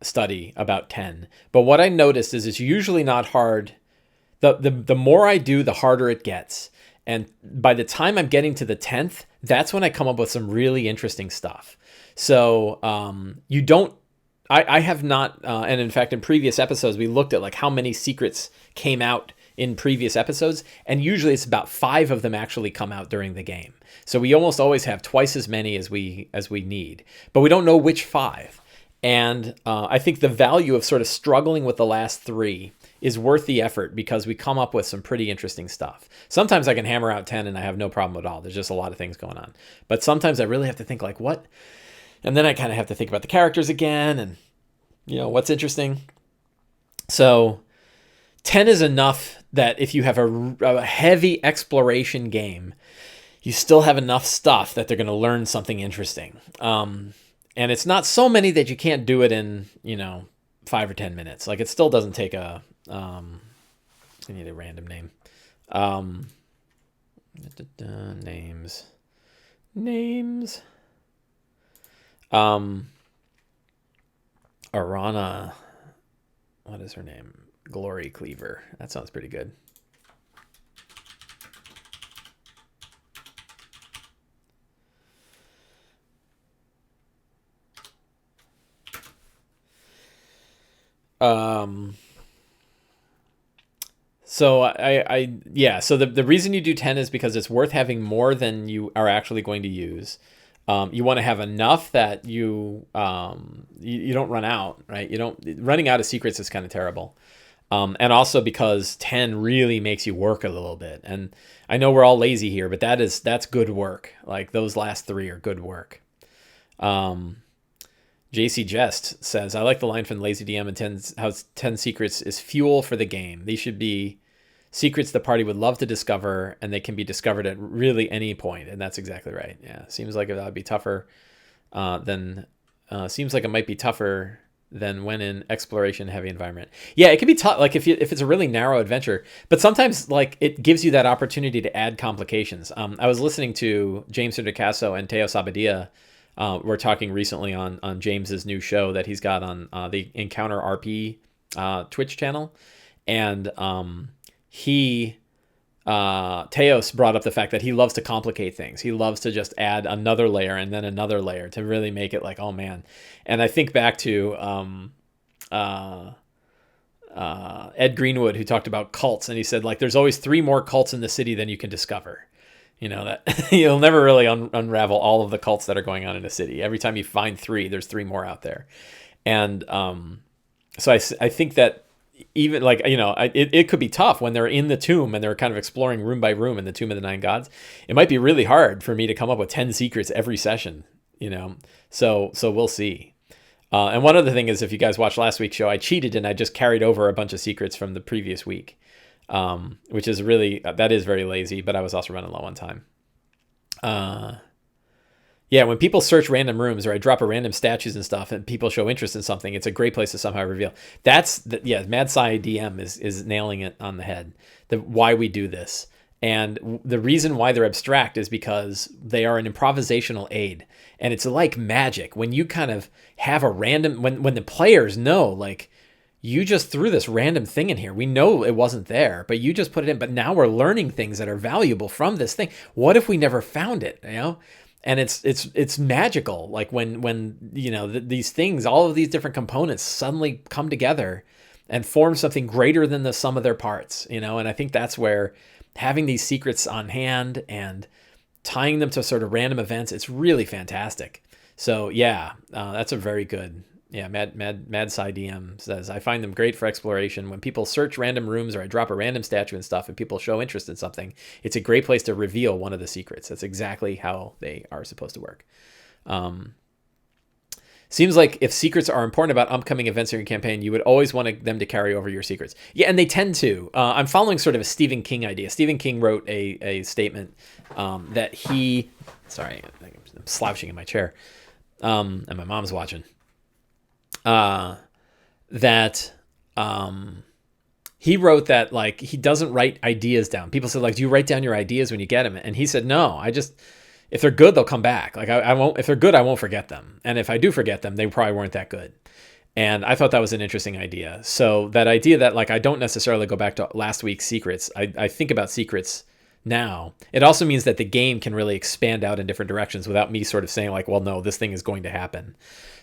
study about 10, but what I noticed is it's usually not hard. The more I do, the harder it gets. And by the time I'm getting to the 10th, that's when I come up with some really interesting stuff. So I have not, and in fact, in previous episodes, we looked at like how many secrets came out in previous episodes. And usually it's about 5 of them actually come out during the game. So we almost always have twice as many as we need, but we don't know which 5. And I think the value of sort of struggling with the last 3 is worth the effort, because we come up with some pretty interesting stuff. Sometimes I can hammer out 10 and I have no problem at all. There's just a lot of things going on. But sometimes I really have to think like, what? And then I kind of have to think about the characters again and, what's interesting. So 10 is enough that if you have a heavy exploration game, you still have enough stuff that they're going to learn something interesting. And it's not so many that you can't do it in, 5 or 10 minutes. Like, it still doesn't take I need a random name. Names. Arana. What is her name? Glory Cleaver. That sounds pretty good. So so the reason you do 10 is because it's worth having more than you are actually going to use. You want to have enough that you don't run out, right? Running out of secrets is kind of terrible. And also because 10 really makes you work a little bit. And I know we're all lazy here, but that's good work. Like, those last 3 are good work. JC Jest says, I like the line from Lazy DM and how 10 secrets is fuel for the game. These should be secrets the party would love to discover, and they can be discovered at really any point. And that's exactly right. Yeah, seems like that would be tougher than seems like it might be tougher than when in exploration heavy environment. Yeah, it can be tough, like if it's a really narrow adventure, but sometimes like it gives you that opportunity to add complications. I was listening to James Sudeikis and Teo Sabadia. We're talking recently on James's new show that he's got on the Encounter RP Twitch channel, and Teos brought up the fact that he loves to complicate things. He loves to just add another layer and then another layer to really make it like, oh man. And I think back to Ed Greenwood, who talked about cults, and he said like there's always 3 more cults in the city than you can discover. You know, that you'll never really unravel all of the cults that are going on in a city. Every time you find 3, there's 3 more out there. And so I think that even like, you know, it could be tough when they're in the tomb and they're kind of exploring room by room in the Tomb of the Nine Gods. It might be really hard for me to come up with 10 secrets every session, you know, so we'll see. And one other thing is, if you guys watched last week's show, I cheated and I just carried over a bunch of secrets from the previous week, which is really, that is very lazy, but I was also running low on time. Yeah, when people search random rooms, or I drop a random statues and stuff and people show interest in something, it's a great place to somehow reveal. Mad Sci DM is nailing it on the head. Why we do this. And the reason why they're abstract is because they are an improvisational aid. And it's like magic. When you kind of have a random, when the players know, like, you just threw this random thing in here. We know it wasn't there, but you just put it in. But now we're learning things that are valuable from this thing. What if we never found it, you know? And it's magical, like when you know these things, all of these different components suddenly come together and form something greater than the sum of their parts, you know. And I think that's where having these secrets on hand and tying them to sort of random events, it's really fantastic. So yeah, that's a very good. Yeah, Mad Sci DM says, I find them great for exploration. When people search random rooms, or I drop a random statue and stuff and people show interest in something, it's a great place to reveal one of the secrets. That's exactly how they are supposed to work. Seems like if secrets are important about upcoming events in your campaign, you would always want them to carry over your secrets. Yeah, and they tend to. I'm following sort of a Stephen King idea. Stephen King wrote a statement that he... Sorry, I'm slouching in my chair. And my mom's watching. He wrote that, like, he doesn't write ideas down. People said, like, do you write down your ideas when you get them? And he said, no, if they're good, they'll come back. Like, I won't, if they're good, I won't forget them. And if I do forget them, they probably weren't that good. And I thought that was an interesting idea. So that idea that, like, I don't necessarily go back to last week's secrets. I think about secrets now. It also means that the game can really expand out in different directions without me sort of saying, like, well, no, this thing is going to happen.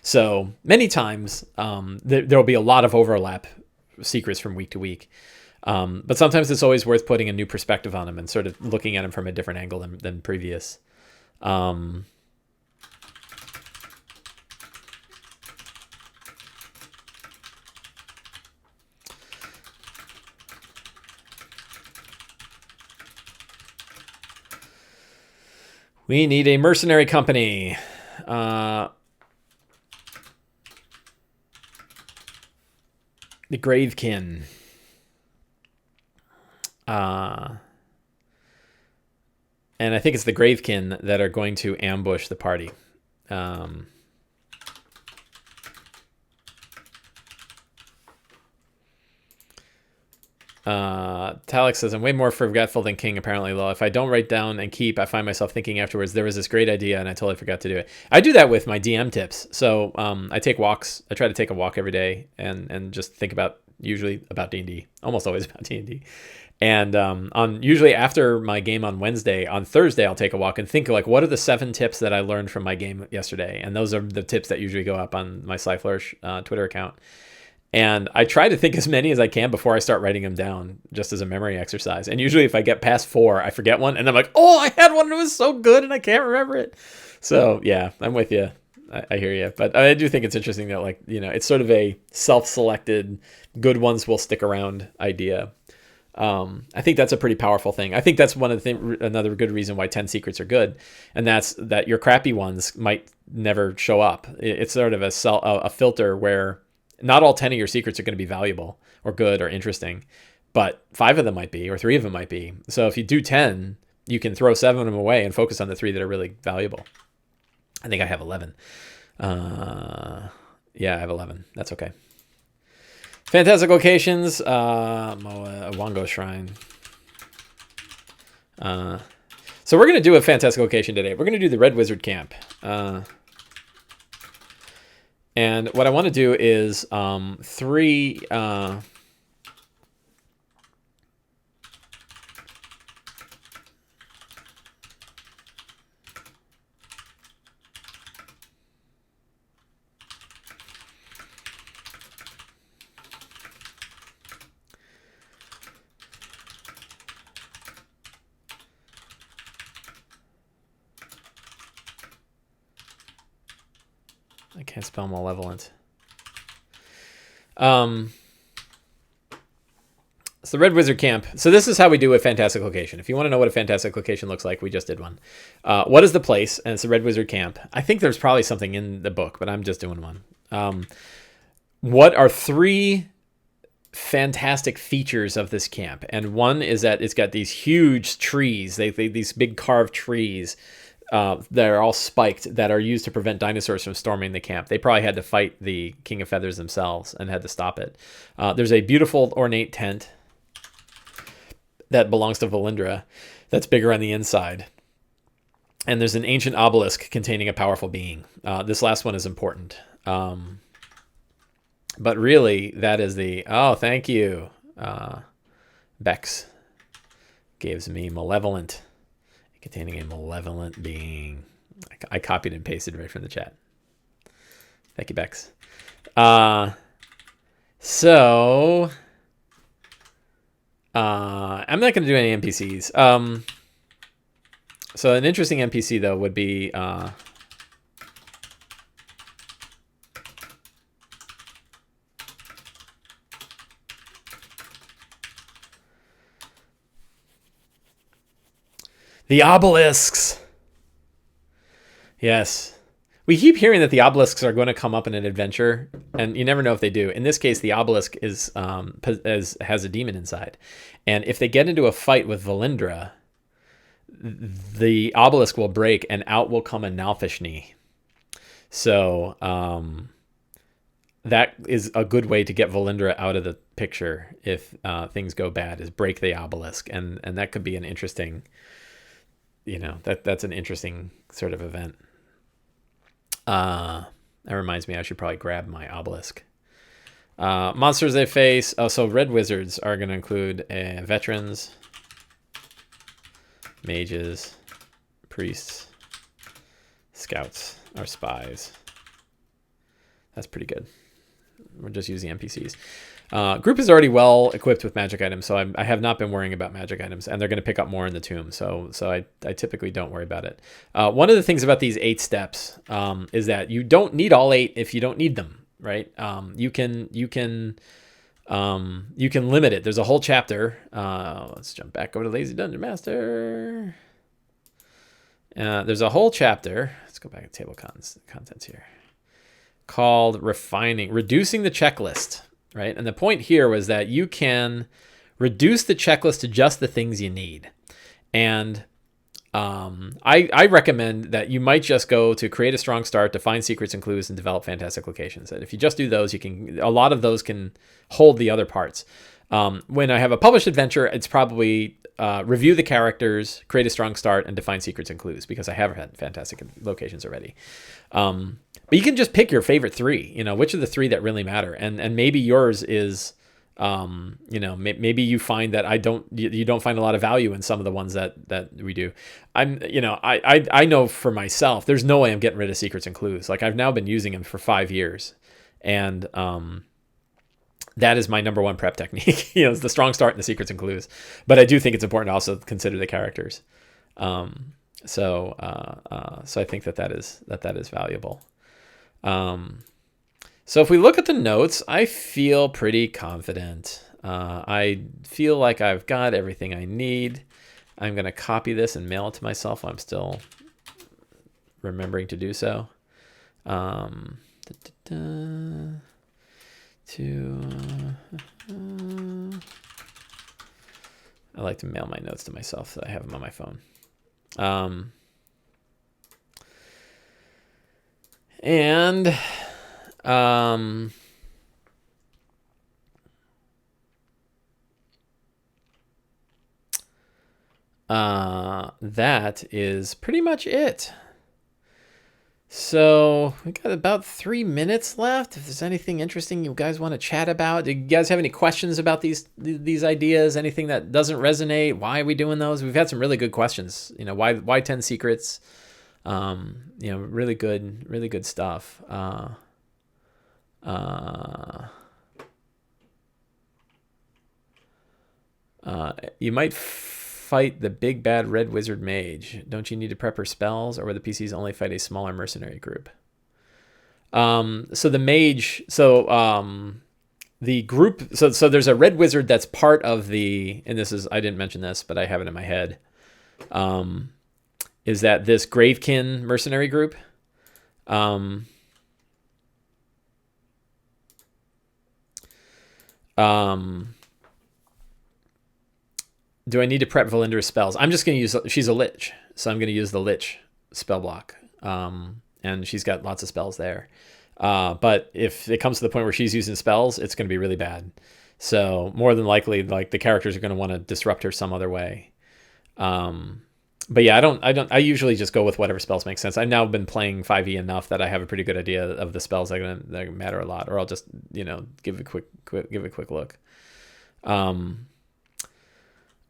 So many times there'll be a lot of overlap secrets from week to week. But sometimes it's always worth putting a new perspective on them and sort of looking at them from a different angle than previous. We need a mercenary company. The Gravekin. And I think it's the Gravekin that are going to ambush the party. Talix says, I'm way more forgetful than King, apparently, Lo. If I don't write down and keep, I find myself thinking afterwards, there was this great idea and I totally forgot to do it. I do that with my DM tips. So I take walks. I try to take a walk every day and just think about, usually about D&D, almost always about D&D. And on usually after my game on Wednesday, on Thursday, I'll take a walk and think, like, what are the 7 tips that I learned from my game yesterday? And those are the tips that usually go up on my Sly Flourish Twitter account. And I try to think as many as I can before I start writing them down, just as a memory exercise. And usually if I get past 4, I forget one. And I'm like, oh, I had one and it was so good and I can't remember it. So yeah, I'm with you. I hear you. But I do think it's interesting that, like, you know, it's sort of a self-selected, good ones will stick around idea. I think that's a pretty powerful thing. I think that's one of the another good reason why 10 secrets are good. And that's that your crappy ones might never show up. It's sort of a filter where not all 10 of your secrets are going to be valuable or good or interesting, but 5 of them might be, or 3 of them might be. So if you do 10, you can throw 7 of them away and focus on the 3 that are really valuable. I think I have 11. Yeah, I have 11. That's okay. Fantastic locations. Mongo Shrine. So we're going to do a fantastic location today. We're going to do the Red Wizard Camp. And what I want to do is 3... I can't spell malevolent. It's the Red Wizard Camp. So this is how we do a fantastic location. If you want to know what a fantastic location looks like, we just did one. What is the place? And it's the Red Wizard Camp. I think there's probably something in the book, but I'm just doing one. What are 3 fantastic features of this camp? And one is that it's got these huge trees. These big carved trees that are all spiked that are used to prevent dinosaurs from storming the camp. They probably had to fight the King of Feathers themselves and had to stop it. There's a beautiful ornate tent that belongs to Valindra that's bigger on the inside. And there's an ancient obelisk containing a powerful being. This last one is important. But really, that is the... Oh, thank you. Bex gives me malevolent, containing a malevolent being. I copied and pasted right from the chat. Thank you, Bex. So... I'm not going to do any NPCs. So an interesting NPC, though, would be... the obelisks. Yes. We keep hearing that the obelisks are going to come up in an adventure, and you never know if they do. In this case, the obelisk has a demon inside. And if they get into a fight with Valindra, the obelisk will break, and out will come a Nalfishni. So that is a good way to get Valindra out of the picture if things go bad, is break the obelisk. And that could be an interesting... that's an interesting sort of event. That reminds me, I should probably grab my obelisk. Monsters they face. Oh, so red wizards are going to include veterans, mages, priests, scouts, or spies. That's pretty good. We're just using NPCs. Group is already well equipped with magic items, so I have not been worrying about magic items, and they're going to pick up more in the tomb, so I typically don't worry about it. One of the things about these 8 steps is that you don't need all 8 if you don't need them, right? You can limit it. There's a whole chapter. Let's jump back over to Lazy Dungeon Master. There's a whole chapter. Let's go back to table contents here, called reducing the checklist. Right? And the point here was that you can reduce the checklist to just the things you need. And I recommend that you might just go to create a strong start, define secrets and clues, and develop fantastic locations. And if you just do those, a lot of those can hold the other parts. When I have a published adventure, it's probably review the characters, create a strong start, and define secrets and clues, because I have had fantastic locations already. But you can just pick your favorite 3, which are the 3 that really matter. And maybe yours is, maybe you find that you don't find a lot of value in some of the ones that we do. I know for myself, there's no way I'm getting rid of secrets and clues. Like, I've now been using them for 5 years, and that is my number 1 prep technique. It's the strong start and the secrets and clues. But I do think it's important to also consider the characters. So I think that is valuable. So if we look at the notes, I feel pretty confident. I feel like I've got everything I need. I'm going to copy this and mail it to myself while I'm still remembering to do so. like to mail my notes to myself so I have them on my phone. That is pretty much it. So we got about 3 minutes left. If there's anything interesting you guys want to chat about, do you guys have any questions about these ideas? Anything that doesn't resonate? Why are we doing those? We've had some really good questions. Why 10 secrets? Really good stuff. You might fight the big bad red wizard mage. Don't you need to prep her spells, or will the PCs only fight a smaller mercenary group? So the mage, the group, so there's a red wizard that's part of the, and this is, I didn't mention this, but I have it in my head. Is that this Gravekin mercenary group? Do I need to prep Valindra's spells? I'm just going to use, she's a lich, so I'm going to use the lich spell block. And she's got lots of spells there. But if it comes to the point where she's using spells, it's going to be really bad. So more than likely, like, the characters are going to want to disrupt her some other way. But yeah, I usually just go with whatever spells make sense. I've now been playing 5e enough that I have a pretty good idea of the spells that matter a lot, or I'll just, give a quick look.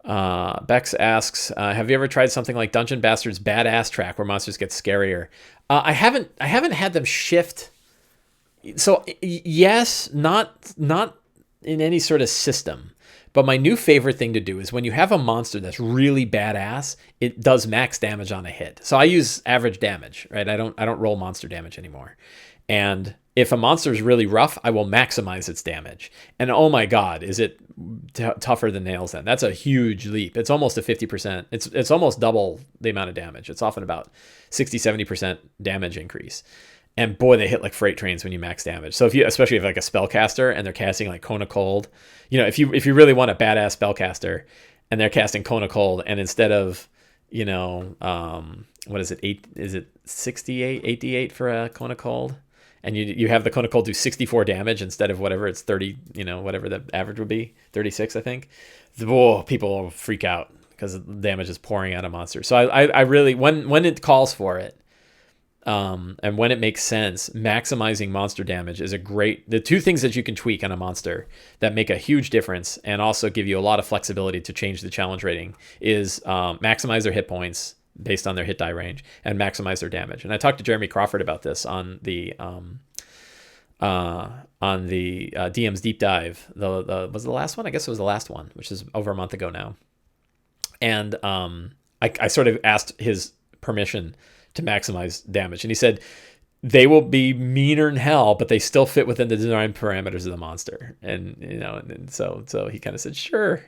Bex asks, have you ever tried something like Dungeon Bastard's Badass Track, where monsters get scarier? I haven't had them shift. So yes, not in any sort of system. But my new favorite thing to do is when you have a monster that's really badass, it does max damage on a hit. So I use average damage, right? I don't roll monster damage anymore. And if a monster is really rough, I will maximize its damage. And oh my God, is it tougher than nails then? That's a huge leap. It's almost a 50%. It's almost double the amount of damage. It's often about 60-70% damage increase. And boy, they hit like freight trains when you max damage. So especially if like a spellcaster and they're casting like Cone of Cold, if you really want a badass spellcaster and they're casting Cone of Cold, and instead of, what is it? 68, 8d8 for a Cone of Cold? And you have the Cone of Cold do 64 damage instead of whatever it's 30, whatever the average would be, 36, I think. Whoa, people will freak out because the damage is pouring out of monsters. So I really, when it calls for it, and when it makes sense, maximizing monster damage is the two things that you can tweak on a monster that make a huge difference and also give you a lot of flexibility to change the challenge rating is maximize their hit points based on their hit die range and maximize their damage. And I talked to Jeremy Crawford about this on the DM's deep dive. Was it the last one? I guess it was the last one, which is over a month ago now. And I sort of asked his permission to maximize damage, and he said they will be meaner than hell, but they still fit within the design parameters of the monster. And so he kind of said, sure.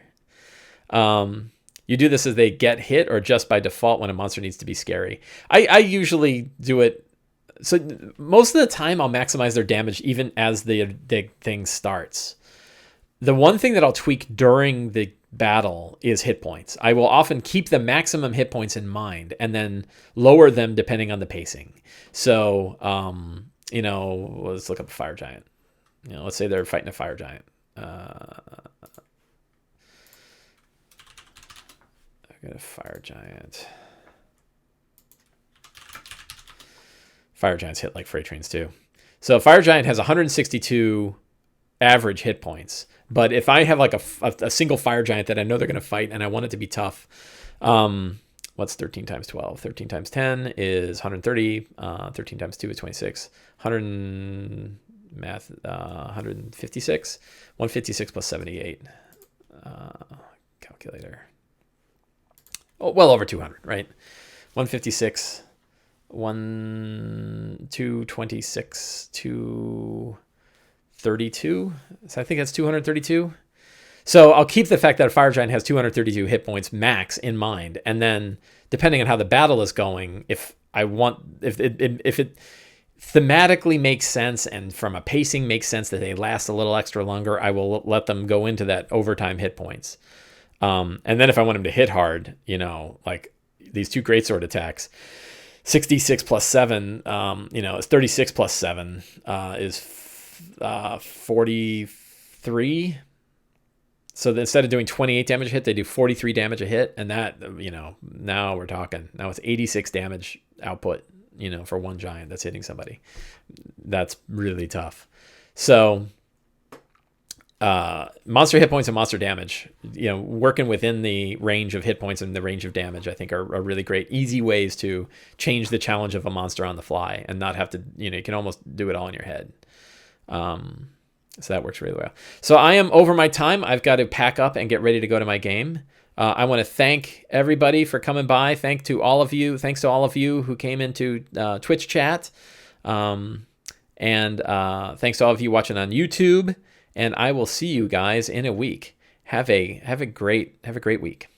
You do this as they get hit or just by default when a monster needs to be scary? I usually do it. So most of the time I'll maximize their damage even as the thing starts. The one thing that I'll tweak during the battle is hit points. I will often keep the maximum hit points in mind and then lower them depending on the pacing. So, let's look up a fire giant. Let's say they're fighting a fire giant. I got a fire giant. Fire giants hit like freight trains too. So fire giant has 162 average hit points. But if I have like a single fire giant that I know they're going to fight and I want it to be tough, what's 13 times 12? 13 times 10 is 130. 13 times 2 is 26. 156. 156 plus 78. Calculator. Oh, well over 200, right? 156, 226, 232. So I think that's 232. So I'll keep the fact that a fire giant has 232 hit points max in mind, and then depending on how the battle is going, if it thematically makes sense and from a pacing makes sense that they last a little extra longer, I will let them go into that overtime hit points. And then if I want him to hit hard, you know, like these two greatsword attacks, 66 plus 7, you know, it's 36 plus 7 is 43. So instead of doing 28 damage a hit, they do 43 damage a hit. And that, you know, now we're talking. Now it's 86 damage output, you know, for one giant that's hitting somebody. That's really tough. So monster hit points and monster damage, you know, working within the range of hit points and the range of damage, I think are really great, easy ways to change the challenge of a monster on the fly and not have to, you know, you can almost do it all in your head. So that works really well. So I am over my time. I've got to pack up and get ready to go to my game. I want to thank everybody for coming by. Thanks to all of you who came into Twitch chat. And thanks to all of you watching on YouTube. And I will see you guys in a week. Have a great week.